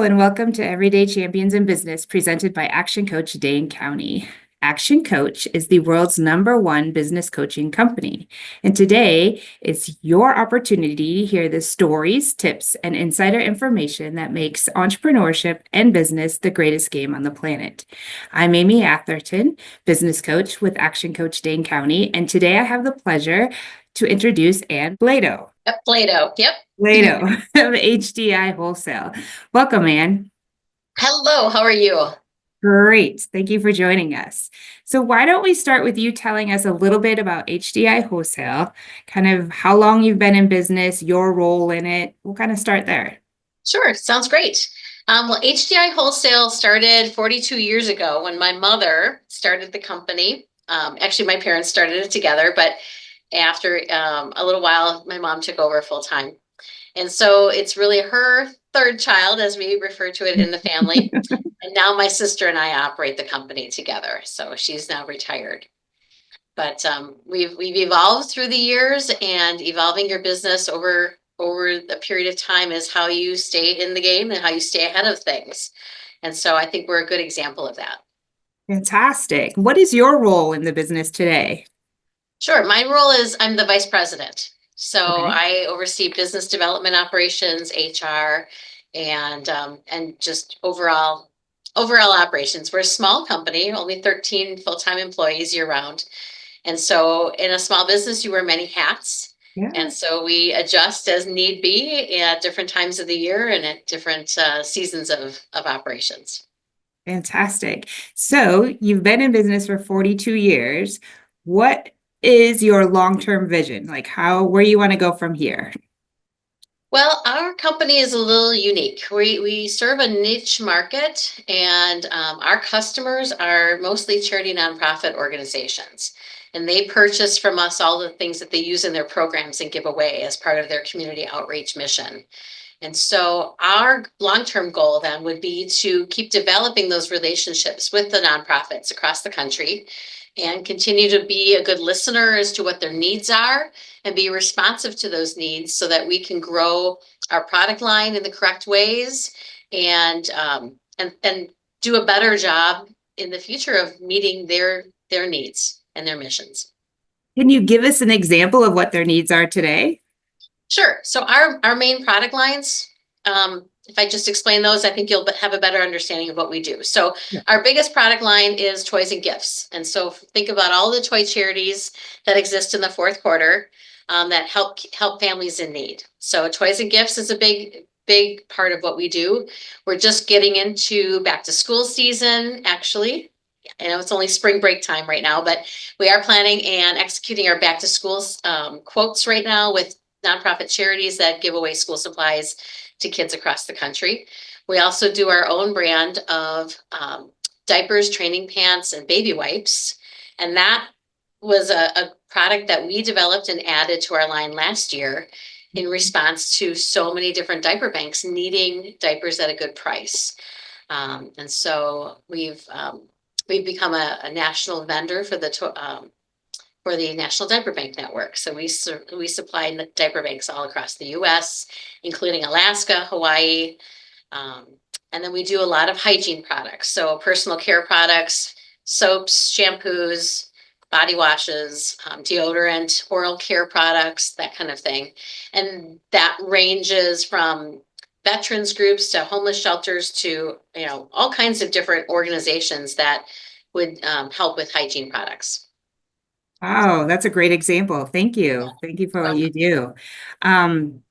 and welcome to Everyday Champions in Business, presented by Action Coach Dane County. Action Coach is the world's #1 business coaching company. And today is your opportunity to hear the stories, tips, and insider information that makes entrepreneurship and business the greatest game on the planet. I'm Amy Atherton, business coach with Action Coach Dane County, and today I have the pleasure to introduce Ann Blaedow. Yep, Blaedow. Yep. Blaedow of HDI Wholesale. Welcome, Ann. Hello, how are you? Great. Thank you for joining us. So why don't we start with you telling us a little bit about HDI Wholesale, kind of how long you've been in business, your role in it. We'll kind of start there. Sure, sounds great. Well, HDI Wholesale started 42 years ago when my mother started the company. Actually, my parents started it together, but after a little while, my mom took over full time. And so it's really her third child, as we refer to it in the family. And now my sister and I operate the company together. So she's now retired. But we've evolved through the years, and evolving your business over a period of time is how you stay in the game and how you stay ahead of things. And so I think we're a good example of that. Fantastic. What is your role in the business today? Sure. My role is I'm the vice president. So Okay. I oversee business development operations, HR, and just overall operations. We're a small company, only 13 full-time employees year round. And so in a small business, you wear many hats. Yeah. And so we adjust as need be at different times of the year and at different seasons of operations. Fantastic. So you've been in business for 42 years. What is your long-term vision? Like where you want to go from here? Well, our company is a little unique. We serve a niche market, and our customers are mostly charity nonprofit organizations. And they purchase from us all the things that they use in their programs and give away as part of their community outreach mission. And so our long-term goal then would be to keep developing those relationships with the nonprofits across the country and continue to be a good listener as to what their needs are and be responsive to those needs so that we can grow our product line in the correct ways and do a better job in the future of meeting their needs and their missions. Can you give us an example of what their needs are today? Sure. So our main product lines, if I just explain those, I think you'll have a better understanding of what we do. So our biggest product line is toys and gifts. And so think about all the toy charities that exist in the fourth quarter that help families in need. So toys and gifts is a big part of what we do. We're just getting into back to school season, actually. I know it's only spring break time right now, but we are planning and executing our back to school quotes right now with nonprofit charities that give away school supplies to kids across the country. We also do our own brand of diapers, training pants, and baby wipes. And that was a product that we developed and added to our line last year in response to so many different diaper banks needing diapers at a good price. And so we've become a national vendor for the National Diaper Bank Network. So we supply diaper banks all across the U.S., including Alaska, Hawaii, and then we do a lot of hygiene products. So personal care products, soaps, shampoos, body washes, deodorant, oral care products, that kind of thing. And that ranges from veterans groups to homeless shelters to all kinds of different organizations that would help with hygiene products. Wow, that's a great example. Thank you. Thank you for what you do.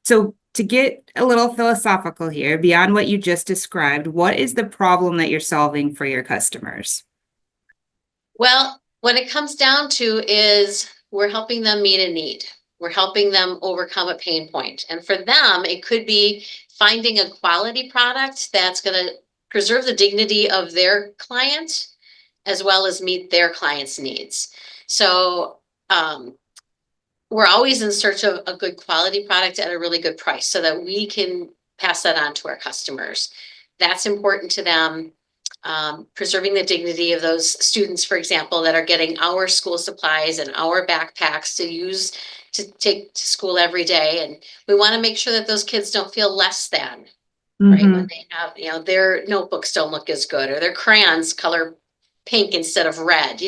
So to get a little philosophical here, beyond what you just described, what is the problem that you're solving for your customers? Well, what it comes down to is we're helping them meet a need. We're helping them overcome a pain point. And for them, it could be finding a quality product that's going to preserve the dignity of their client as well as meet their client's needs. So we're always in search of a good quality product at a really good price so that we can pass that on to our customers. That's important to them. Preserving the dignity of those students, for example, that are getting our school supplies and our backpacks to use to take to school every day. And we want to make sure that those kids don't feel less than right? When Mm-hmm. they have, their notebooks don't look as good, or their crayons color pink instead of red,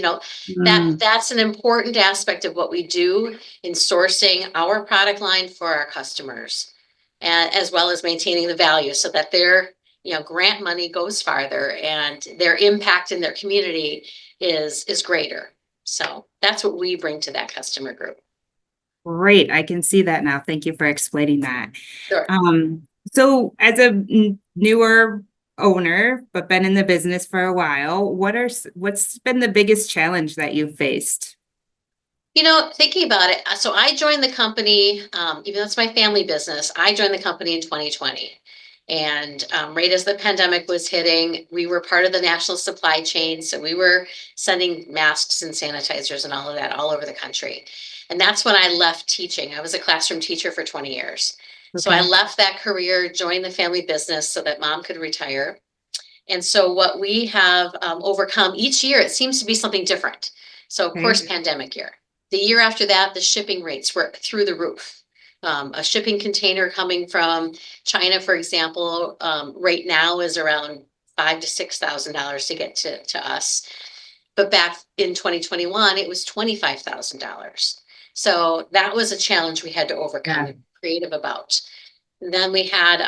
that's an important aspect of what we do in sourcing our product line for our customers, and as well as maintaining the value so that their, grant money goes farther and their impact in their community is greater. So that's what we bring to that customer group. Great. I can see that now. Thank you for explaining that. Sure. Um, so as a newer owner, but been in the business for a while, what's been the biggest challenge that you've faced? Thinking about it, so I joined the company, even though it's my family business, I joined the company in 2020. And right as the pandemic was hitting, we were part of the national supply chain. So we were sending masks and sanitizers and all of that all over the country. And that's when I left teaching. I was a classroom teacher for 20 years. So I Okay. left that career, joined the family business so that mom could retire. And so what we have overcome each year, it seems to be something different. So of course, Okay. pandemic year. The year after that, the shipping rates were through the roof. A shipping container coming from China, for example, right now is around $5,000 to $6,000 to get to us. But back in 2021, it was $25,000. So that was a challenge we had to overcome Yeah. and be creative about. And then we had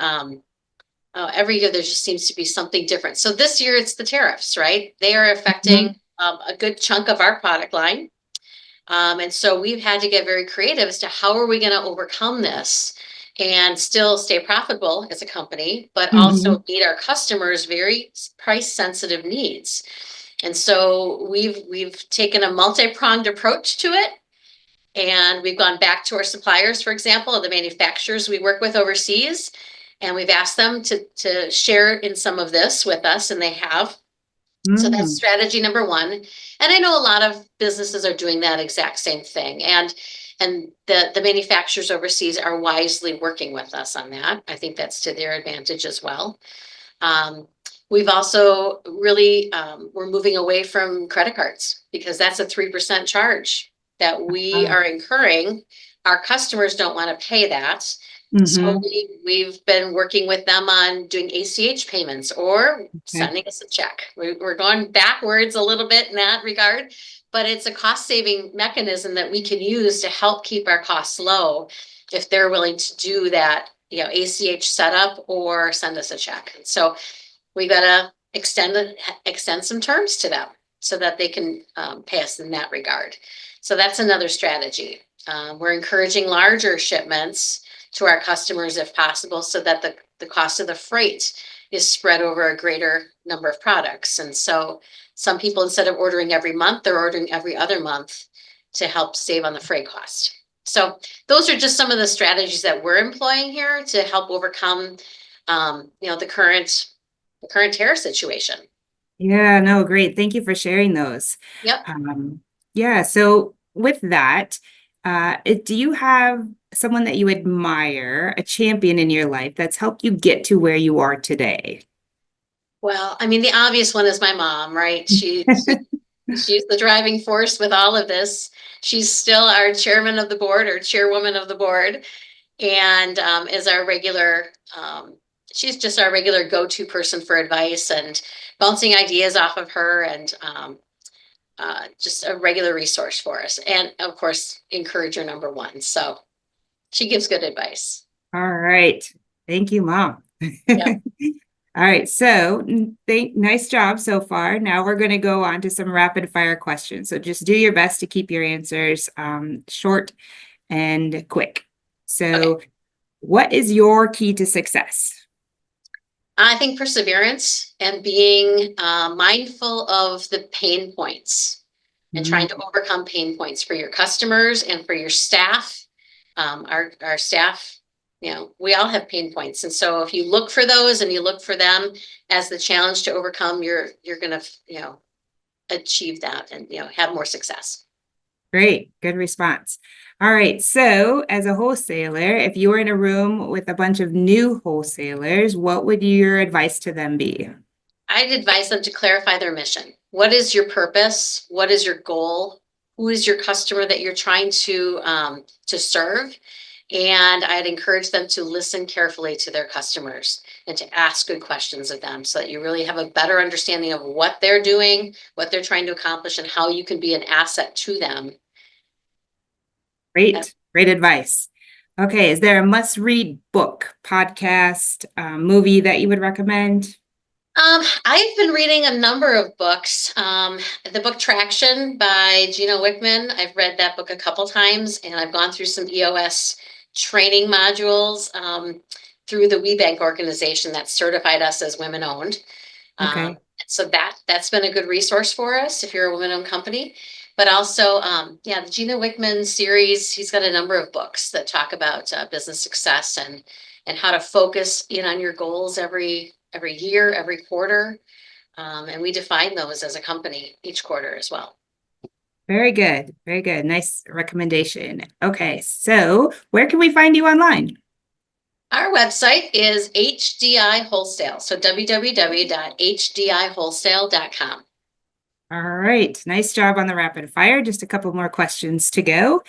every year there just seems to be something different. So this year it's the tariffs, right? They are Mhm. affecting a good chunk of our product line. And so we've had to get very creative as to how are we going to overcome this and still stay profitable as a company, but Mhm. also meet our customers' very price sensitive needs. And so we've taken a multi-pronged approach to it. And we've gone back to our suppliers, for example, the manufacturers we work with overseas, and we've asked them to share in some of this with us, and they have. So that's Mm. strategy number one. And I know a lot of businesses are doing that exact same thing. And the manufacturers overseas are wisely working with us on that. I think that's to their advantage as well. Um, we've also really, we're moving away from credit cards because that's a 3% charge that we Ah. are incurring. Our customers don't want to pay that. So Mhm. we've been working with them on doing ACH payments or Okay. sending us a check. We're going backwards a little bit in that regard, but it's a cost saving mechanism that we can use to help keep our costs low if they're willing to do that, ACH setup or send us a check. And so we gotta extend some terms to them so that they can pay us in that regard. So that's another strategy. We're encouraging larger shipments to our customers if possible, so that the cost of the freight is spread over a greater number of products. And so some people, instead of ordering every month, they're ordering every other month to help save on the freight cost. So those are just some of the strategies that we're employing here to help overcome, the current tariff situation. Yeah, no, great. Thank you for sharing those. Yep. Um, yeah, so with that, do you have someone that you admire, a champion in your life that's helped you get to where you are today? Well, I mean, the obvious one is my mom, right? She's the driving force with all of this. She's still our chairman of the board or chairwoman of the board, and is our regular. She's just our regular go-to person for advice and bouncing ideas off of her, and just a regular resource for us. And of course, encourager number one. So she gives good advice. All right. Thank you, Mom. Yep. All right, so nice job so far. Now we're going to go on to some rapid fire questions. So just do your best to keep your answers short and quick. Okay. So, what is your key to success? I think perseverance and being mindful of the pain points and trying Mm, to overcome pain points for your customers and for your staff. Our staff, we all have pain points, and so if you look for those and you look for them as the challenge to overcome, you're gonna achieve that and have more success. Great, good response. All right, so as a wholesaler, if you were in a room with a bunch of new wholesalers, what would your advice to them be? I'd advise them to clarify their mission. What is your purpose? What is your goal? Who is your customer that you're trying to serve? And I'd encourage them to listen carefully to their customers and to ask good questions of them so that you really have a better understanding of what they're doing, what they're trying to accomplish, and how you can be an asset to them. Great advice. Okay, is there a must-read book, podcast, movie that you would recommend? I've been reading a number of books. The book Traction by Gino Wickman. I've read that book a couple times, and I've gone through some EOS training modules through the WeBank organization that certified us as women-owned. Okay. So that's been a good resource for us if you're a women-owned company. But also, the Gino Wickman series, he's got a number of books that talk about business success and how to focus in on your goals every year, every quarter. And we define those as a company each quarter as well. Very good. Very good. Nice recommendation. Okay, so where can we find you online? Our website is HDI Wholesale. So www.hdihwholesale.com. All right, nice job on the rapid fire. Just a couple more questions to go.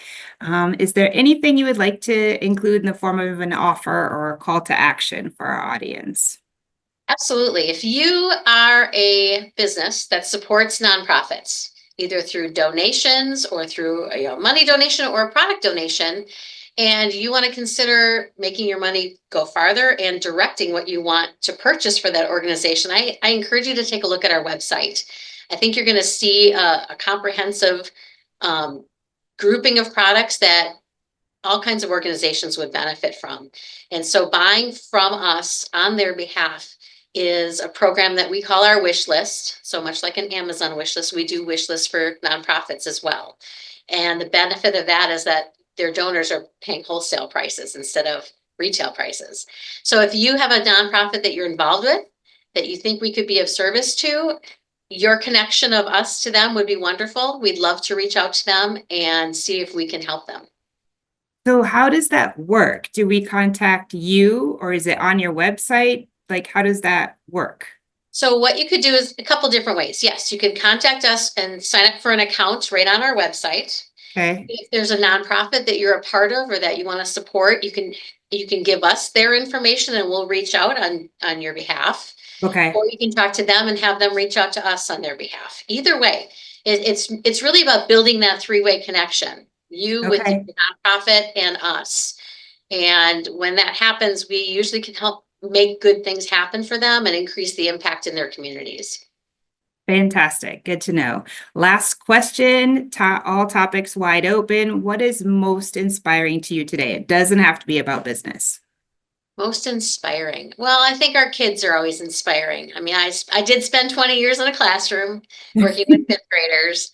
Is there anything you would like to include in the form of an offer or a call to action for our audience? Absolutely. If you are a business that supports nonprofits, either through donations or through a money donation or a product donation, and you want to consider making your money go farther and directing what you want to purchase for that organization, I encourage you to take a look at our website. I think you're going to see a comprehensive grouping of products that all kinds of organizations would benefit from. And so buying from us on their behalf is a program that we call our wish list. So much like an Amazon wish list, we do wish lists for nonprofits as well. And the benefit of that is that their donors are paying wholesale prices instead of retail prices. So if you have a nonprofit that you're involved with, that you think we could be of service to, your connection of us to them would be wonderful. We'd love to reach out to them and see if we can help them. So how does that work? Do we contact you or is it on your website? Like, how does that work? So what you could do is a couple different ways. Yes, you can contact us and sign up for an account right on our website. Okay. If there's a nonprofit that you're a part of or that you want to support, you can give us their information and we'll reach out on your behalf. Okay. Or you can talk to them and have them reach out to us on their behalf. Either way, it's really about building that three-way connection. You with the nonprofit and us. And when that happens, we usually can help make good things happen for them and increase the impact in their communities. Fantastic. Good to know. Last question, all topics wide open. What is most inspiring to you today? It doesn't have to be about business. Most inspiring. Well, I think our kids are always inspiring. I mean, I did spend 20 years in a classroom working with fifth graders.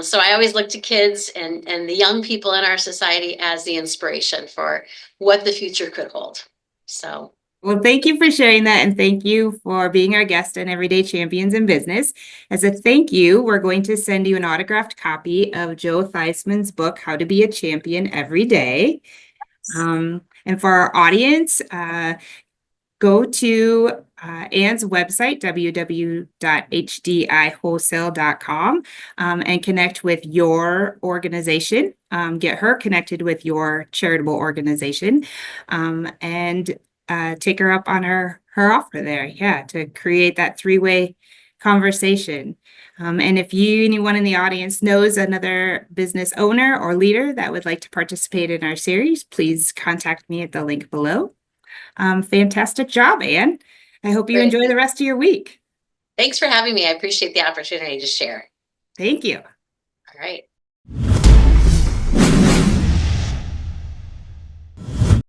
So I always look to kids and the young people in our society as the inspiration for what the future could hold. So. Well, thank you for sharing that. And thank you for being our guest on Everyday Champions in Business. As a thank you, we're going to send you an autographed copy of Joe Theismann's book, How to Be a Champion Every Day. And for our audience, go to Ann's website, www.hdihwholesale.com, and connect with your organization. Get her connected with your charitable organization, and take her up on her offer there. Yeah, to create that three-way conversation. And if anyone in the audience knows another business owner or leader that would like to participate in our series, please contact me at the link below. Fantastic job, Ann. I hope you enjoy the rest of your week. Thanks for having me. I appreciate the opportunity to share. Thank you. All right.